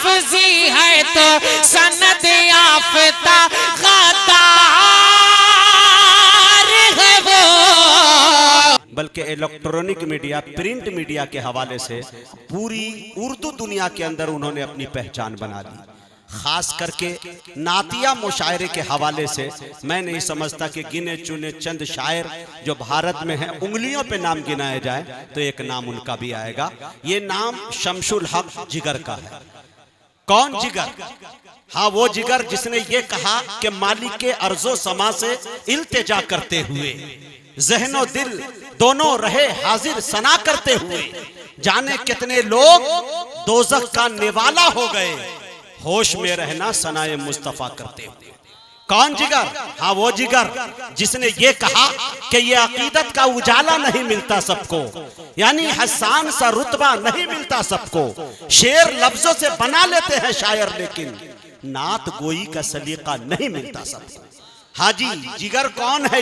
लफ्जी है तो सनद याफ्ता गद्दार है वो। बल्कि इलेक्ट्रॉनिक मीडिया, प्रिंट मीडिया के हवाले से पूरी उर्दू दुनिया के अंदर उन्होंने अपनी पहचान बना ली। खास करके नातिया मुशायरे के हवाले से मैं नहीं समझता कि गिने चुने चंद शायर जो भारत में हैं उंगलियों पे नाम गिनाया जाए तो एक नाम उनका भी आएगा। ये नाम शमशुल हक जिगर का है। कौन जिगर? हाँ, वो जिगर जिसने ये कहा कि मालिक के अर्जो समा से इल्तिजा करते हुए ज़हनो दिल दोनों रहे हाजिर सना करते हुए, जाने कितने लोग दोज़ख का निवाला हो गए, होश में रहना सनाए मुस्तफा करते हुए। कौन जिगर? हाँ, वो जिगर जिसने ये कहा कि ये अकीदत का उजाला नहीं मिलता सबको, यानी हसान सा रुतबा नहीं मिलता सबको। शेर लफ्जों से बना लेते हैं शायर, लेकिन नात गोई का सलीका नहीं मिलता सबको। हाजी जिगर कौन है?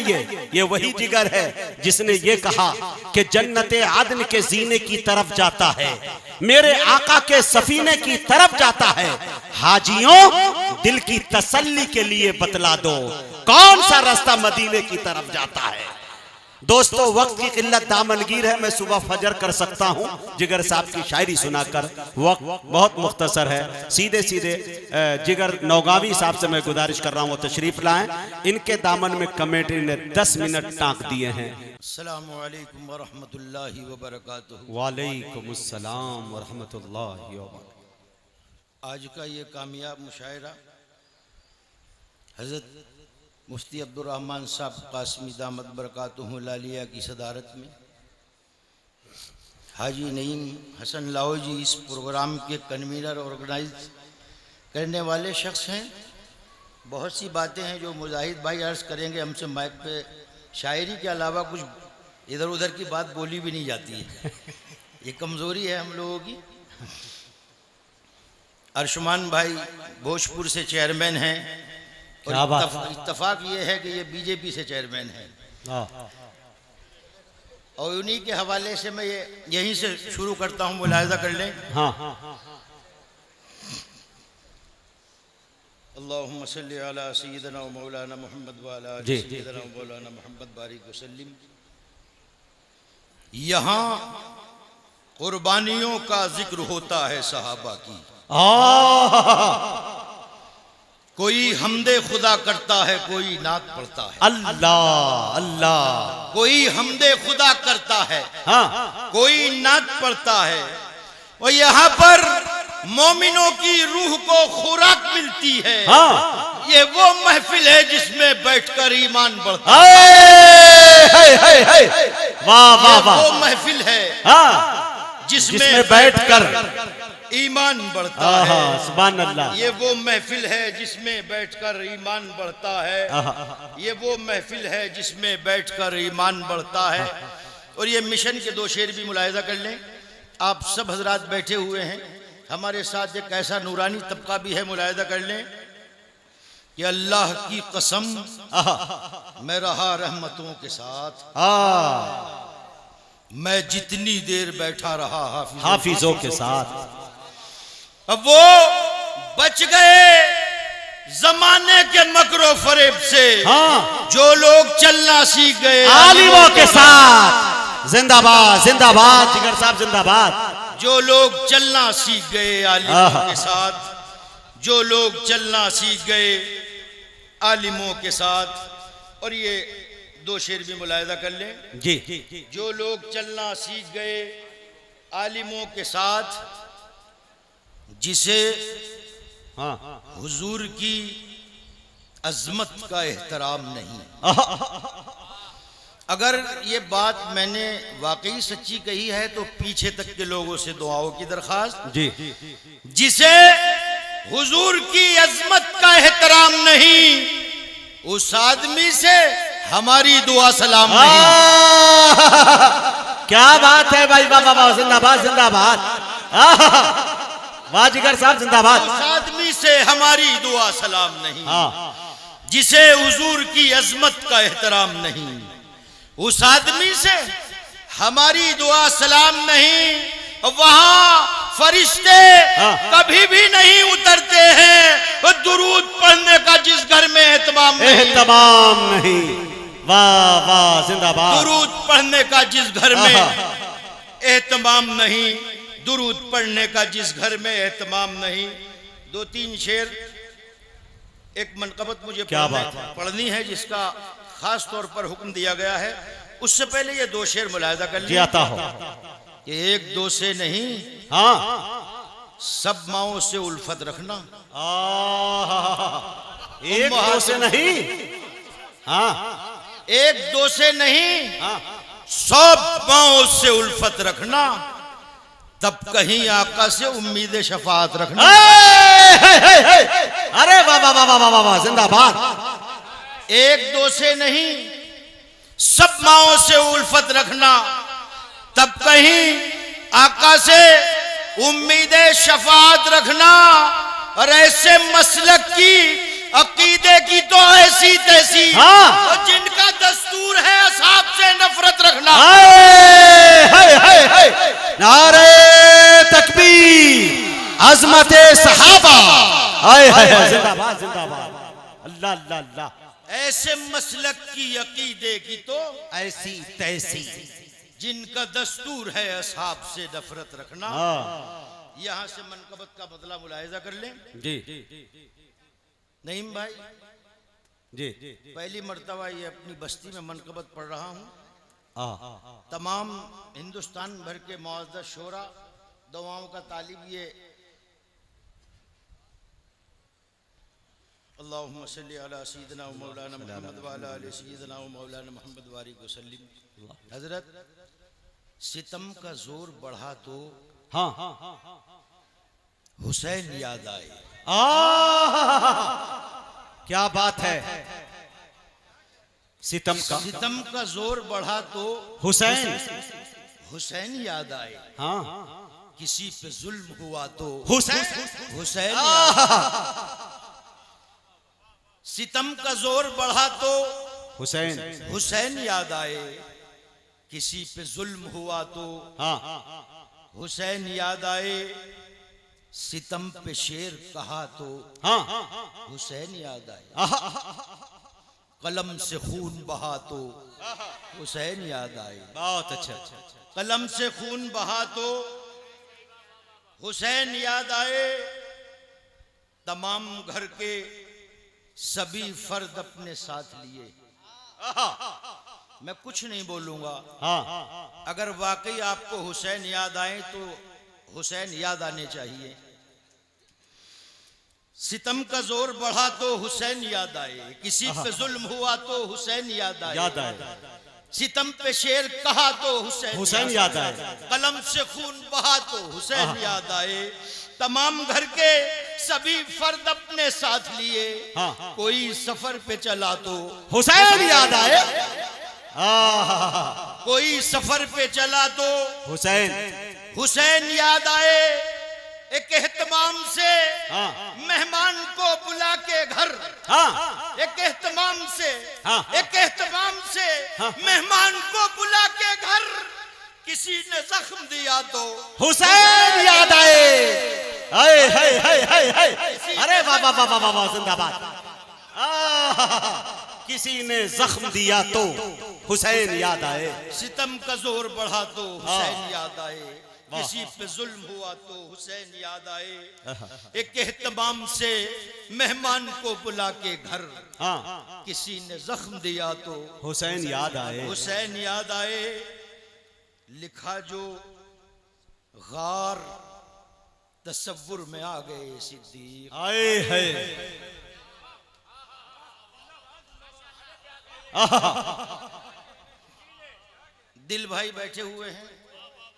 ये वही जिगर है जिसने ये कहा कि जन्नते आदन के जीने की तरफ जाता है, मेरे आका के सफीने की तरफ जाता है। हाजियों दिल की तसल्ली के लिए बतला दो, कौन सा रास्ता मदीने की तरफ जाता है। दोस्तों, वक्त की किल्लत दामनगीर है, मैं सुबह फजर कर सकता हूँ जिगर साहब की शायरी सुनाकर। वक्त बहुत मुख्तसर है। सीधे सीधे जिगर नौगावी साहब से मैं गुजारिश कर रहा हूँ वो तशरीफ लाएं। इनके दामन में कमेटी ने 10 मिनट टाँक दिए हैं। अस्सलामु अलैकुम व रहमतुल्लाहि व बरकातुहू। वालेकुम अस्सलाम व रहमतुल्लाहि व बरकातुहू। आज का ये कामयाब मुशायरा हज़रत मुफ्ती अब्दुर्रहमान साहब कासमी दामत बरकातुहू लालिया की सदारत में हाजी नईम हसन लाओ जी इस प्रोग्राम के कन्वीनर ऑर्गेनाइज करने वाले शख्स हैं। बहुत सी बातें हैं जो मुजाहिद भाई अर्ज़ करेंगे। हमसे माइक पे शायरी के अलावा कुछ इधर उधर की बात बोली भी नहीं जाती है, ये कमज़ोरी है हम लोगों की। अर्शमान भाई भोजपुर से चेयरमैन हैं और इत्तफाक ये है कि ये बीजेपी से चेयरमैन है, और उन्हीं के हवाले से मैं ये यहीं से शुरू करता हूँ, मुलाहिज़ा कर लें। अल्लाहुम्मा सल्ली अला सय्यिदना व मौलाना मुहम्मद व अला आलि सय्यिदना व मौलाना मुहम्मद बारिक व सल्लिम। यहाँ कुर्बानियों का जिक्र होता है सहाबा की, कोई हमदे खुदा करता है, कोई नात पढ़ता है। अल्लाह अल्लाह। कोई हमदे खुदा करता है, कोई नात पढ़ता है। और यहाँ पर मोमिनों की रूह को खुराक मिलती है। ये वो महफिल है जिसमें बैठकर ईमान बढ़ता है। वाह वाह वाह। वो महफिल है जिसमें बैठकर ईमान बढ़ता है। सुभान अल्लाह। ये वो महफिल है जिसमें बैठकर ईमान बढ़ता है। ये वो महफिल है जिसमें बैठकर ईमान बढ़ता है। और ये मिशन के 2 शेर भी मुलाहिज़ा कर लें। आप सब हजरात बैठे हुए हैं, हमारे साथ एक ऐसा नूरानी तबका भी है, मुलाहिज़ा कर लें कि अल्लाह की कसम मैं रहा रहमतों के साथ, मैं जितनी देर बैठा रहा हाफिजों के साथ। अब वो बच गए जमाने के मकरो फरेब से, जो लोग चलना सीख गए आलिमों के साथ। जिंदाबाद जिंदाबाद जिगर साहब जिंदाबाद। जो लोग चलना सीख गए आलिमों के साथ, जो लोग चलना सीख गए आलिमों के साथ। और ये 2 शेर भी मुलाहिज़ा कर लें जी। जो लोग चलना सीख गए आलिमों के साथ, जिसे हुजूर की अजमत का एहतराम नहीं। अगर ये बात मैंने वाकई सच्ची कही है तो पीछे तक के लोगों से दुआओं की दरखास्त जी। जिसे हुजूर की अजमत का एहतराम नहीं, उस आदमी से हमारी दुआ सलाम नहीं। क्या बात है भाई, बाबा बाबा जिंदाबाद जिंदाबाद। वाह जिगर साहब जिंदाबाद। उस आदमी से हमारी दुआ सलाम नहीं, जिसे हुजूर की अजमत का एहतराम नहीं। उस आदमी से हमारी दुआ सलाम नहीं। वहां फरिश्ते कभी भी नहीं दुरूद पढ़ने का जिस घर में एहतमाम नहीं, एहतमाम नहीं, वाह वाह जिंदाबाद। दुरूद पढ़ने का जिस घर में एहतमाम नहीं, दुरूद पढ़ने का जिस घर में एहतमाम नहीं। 2-3 शेर, एक मनकबत मुझे क्या बात है? पढ़नी है जिसका खास तौर पर हुक्म दिया गया है। उससे पहले ये 2 शेर मुलाहिजा कर जी लिया आता हो। कि 1-2 से नहीं, हाँ सब माओं से उल्फत रखना। एक दो से नहीं, हाँ 1-2 से नहीं, हाँ 100 माओं से उल्फत रखना, तब कहीं आका से उम्मीद शफात रखना। अरे वाह वाह वाह वाह वाह जिंदाबाद। 1-2 से नहीं, सब माओं से उल्फत रखना, तब कहीं आका से उम्मीद शफात रखना। और ऐसे मसलक की, अकीदे की तो ऐसी तैसी, हाँ। और जिनका दस्तूर है असहाब से नफरत रखना। नारे तकबीर, अजमते सहाबा, जिंदाबाद जिंदाबाद, अल्लाह अल्लाह अल्लाह। ऐसे मसलक की, अकीदे की तो ऐसी तैसी, जिनका दस्तूर है असहाब से नफरत रखना। यहां से मनकबत का बदला मुलाहिजा कर लें। जी नईम भाई, जी पहली मर्तबा ये अपनी बस्ती में मनकबत पढ़ रहा हूं। तमाम हिंदुस्तान भर के मुअज़्ज़ज़ शोरा, दवाओं का तालिब, ये अल्लाहुम्मा सल्ली अला सय्यिदिना व मौलाना मुहम्मद व अला आलि सय्यिदिना व मौलाना मुहम्मद वारिक वसल्लम। हजरत, सितम का जोर बढ़ा तो हाँ हुसैन याद आए। क्या बात है। सितम का जोर बढ़ा तो हुसैन याद आए। हाँ किसी पे जुल्म हुआ तो हुसैन सितम का जोर बढ़ा तो हुसैन याद आए। किसी पे जुल्म हुआ तो हुसैन याद आए। सितम पे शेर कहा तो हुसैन याद आए। कलम से खून बहा तो हुसैन याद आए। बहुत अच्छा। कलम से खून बहा तो हुसैन याद आए। तमाम घर के सभी फर्द अपने साथ लिए। मैं कुछ नहीं बोलूंगा। अगर वाकई आपको हुसैन याद आए तो हुसैन याद आने चाहिए। सितम का जोर बढ़ा तो हुसैन याद आए। किसी पे जुल्म हुआ तो हुसैन याद आए। सितम पे शेर कहा तो हुसैन याद आए। कलम से खून बहा तो हुसैन याद आए। तमाम घर के सभी फर्द अपने साथ लिए। कोई सफर पे चला तो हुसैन याद आए। कोई सफर पे चला तो हुसैन याद आए। एक एहतमाम से मेहमान को बुला के घर, एक एहतमाम से मेहमान को बुला के घर, किसी ने जख्म दिया तो हुसैन याद आए। अरे वाह वाह वाह वाह वाह जिंदाबाद। किसी ने जख्म दिया तो हुसैन याद आए। सितम का जोर बढ़ा तो हुसैन याद आए। किसी पे जुल्म हुआ तो हुसैन याद आए। एक एहतमाम से मेहमान को बुला के घर, किसी ने जख्म दिया तो हुसैन याद आए। हुसैन याद आए। लिखा जो गार तसव्वुर में आ गए सिद्दीक। आए है दिल भाई बैठे हुए हैं।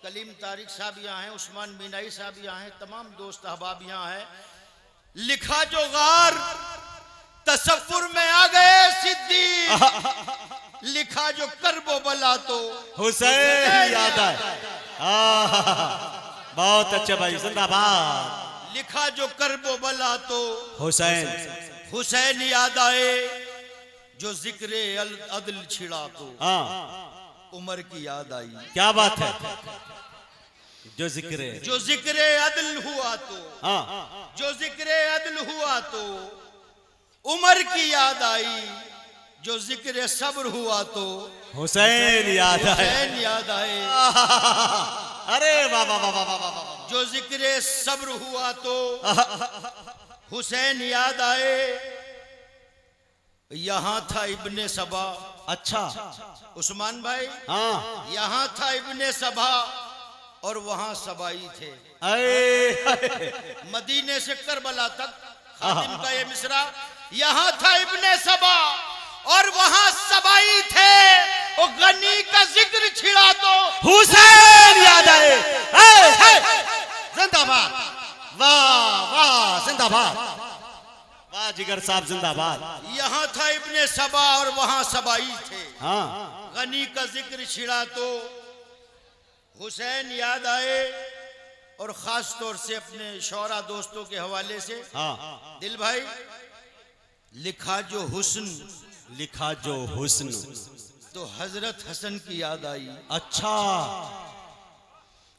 कलीम तारिक साहब यहाँ हैं। उस्मान मीनाई साहब यहाँ हैं। तमाम दोस्त अहबाब यहाँ हैं। लिखा जो गार तसव्वुर में आ गए सिद्दीक। लिखा जो करबो बला तो हुसैन याद आए। बहुत अच्छा भाई जिंदाबाद। लिखा जो करबो बला तो हुसैन याद आए। जो जिक्रे अदल छिड़ा तो उमर की याद आई। क्या बात है। जो जिक्रे अदल हुआ तो जो जिक्रे अदल हुआ तो उमर की याद आई, जो जिक्र सब्र हुआ तो हुसैन याद आए। हुसैन याद आए। अरे वाह वाह वाह वाह वाह वाह। जो जिक्र सब्र हुआ तो हुसैन याद आए। यहाँ था इब्ने सबा। अच्छा उस्मान भाई, हाँ यहाँ था इब्ने सबा और वहां सबाई थे। अरे मदीने से करबला तक खातिम का ये मिसरा, यहाँ था इब्ने सबा और वहां सबाई थे। वो गनी का जिक्र छिड़ा तो हुसैन याद आए। जिंदाबाद, वाह वाह, जिंदाबाद, वाह जिगर साहब जिंदाबाद। यहाँ था इब्ने सबा और वहां सबाई थे। हाँ गनी का जिक्र छिड़ा तो हुसैन याद आए। और खास तौर से अपने शौरा दोस्तों के हवाले से, हाँ, दिल भाई, लिखा जो हुस्न, लिखा जो हुस्न, तो हजरत हसन की याद आई। अच्छा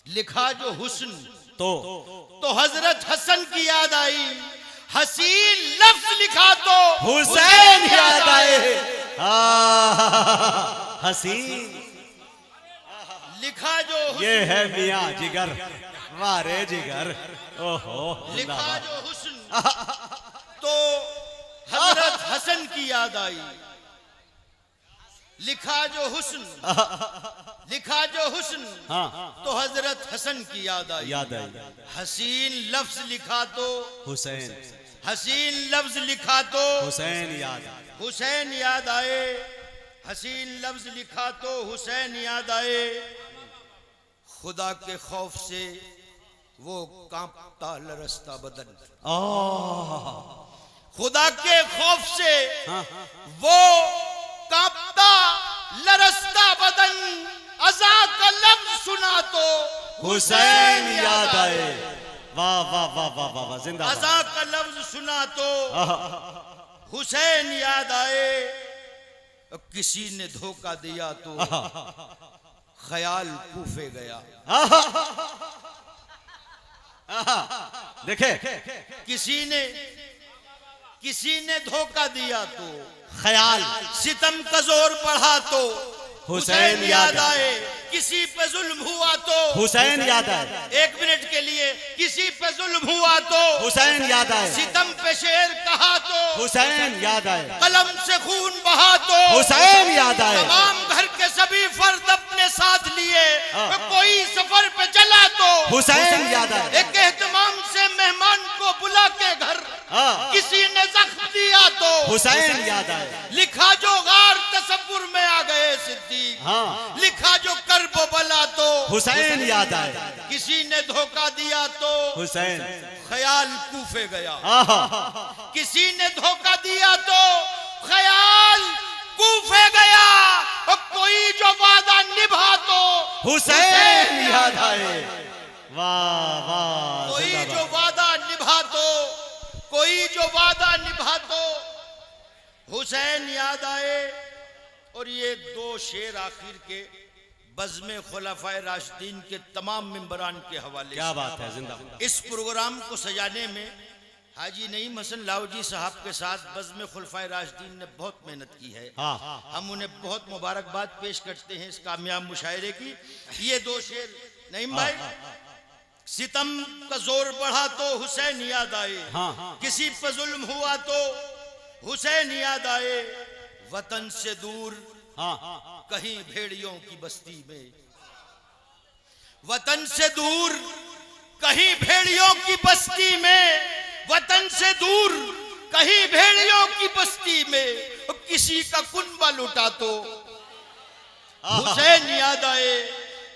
लिखा जो हुस्न, तो हजरत हसन की याद आई। हसीन लफ्ज लिखा तो हुसैन याद आए। हाँ, हसीन, लिखा जो हुस्न, ये है मियाँ जिगर, वाह रे जिगर, ओहो लिखा जो हुस्न, तो हजरत हसन की याद आई। लिखा जो हुस्न, लिखा जो हुस्न, हाँ, तो हजरत हसन की याद आई। याद आई। हसीन लफ्ज लिखा तो हुसैन, हसीन लफ्ज लिखा तो हुसैन याद आए। हुसैन याद आए। हसीन लफ्ज लिखा तो हुसैन याद आए। खुदा के खौफ से वो कांपता लरसता बदन। खुदा के खौफ से वो कांपता लरसता बदन। अज़ा का लफ्ज सुना तो हुसैन याद आए। वाह वाह वाह वाह वाह वाह, जिंदाबाद। अज़ा का लफ्ज सुना तो हुसैन याद आए। किसी ने धोखा दिया तो ख्याल कूफे गया। देखे, किसी ने धोखा दिया तो ख्याल, सितम का जोर बढ़ा तो हुसैन याद आए। किसी पे जुल्म हुआ तो हुसैन याद आए। एक मिनट के लिए, किसी पे जुल्म हुआ तो हुसैन याद आए। सितम पे शेर कहा तो हुसैन याद आए। कलम से खून बहा तो हुसैन याद आए। तमाम घर के सभी फर्द अपने साथ लिए कोई सफर पे चला तो हुसैन याद आए। एक एहतमाम से मेहमान को बुला के घर किसी ने जख्म दिया तो हुसैन याद आए। लिखा जो गार तसव्वुर में आ गए सिद्दीक। हाँ, लिखा जो कर्ब बला तो हुसैन याद आए। किसी ने धोखा दिया तो हुसैन, ख्याल कूफे गया। आहा, किसी ने धोखा दिया तो ख्याल कूफे गया। और कोई जो वादा निभा तो हुसैन याद आए। वाह वाह, कोई जिंदाबाद। जो वादा निभा तो, कोई जो वादा निभा तो हुसैन याद आए। और ये दो शेर आखिर के बज़्म खुलाफाए राशिदीन के तमाम मेंबरान के हवाले क्या से। बात है, जिंदाबाद। इस प्रोग्राम को सजाने में हाजी नईम हसन लाहौजी साहब के साथ बज़्म खुलाफाए राशिदीन ने बहुत मेहनत की है। हाँ, हम उन्हें बहुत मुबारकबाद पेश करते हैं इस कामयाब मुशायरे की। ये दो शेर नईम भाई, सितम का जोर बढ़ा तो हुसैन याद आए। हाँ, किसी पर जुल्म हुआ तो हुसैन याद आए। वतन से दूर हाँ, कहीं भेड़ियों की बस्ती में, वतन से दूर कहीं भेड़ियों की बस्ती में, वतन से दूर कहीं भेड़ियों की बस्ती में किसी का कुनबा लुटा तो हुसैन याद आए।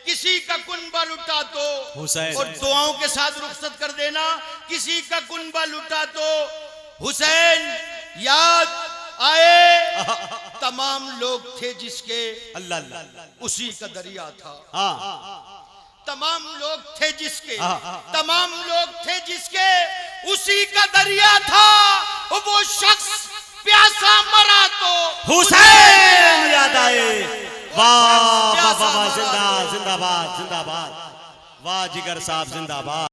किसी का कुनबा लुटा तो हुसैन। और दुआओं के साथ रुखसत कर देना। किसी का कुनबा लुटा तो हुसैन याद आए। तमाम लोग थे जिसके अल्लाह अल्लाह, उसी का दरिया था। हाँ, तमाम लोग थे जिसके, तमाम लोग थे जिसके उसी का दरिया था। वो शख्स प्यासा मरा तो हुसैन याद आए। वाह वाह वाह, जिंदाबाद जिंदाबाद जिंदाबाद, वाह जिगर साहब जिंदाबाद।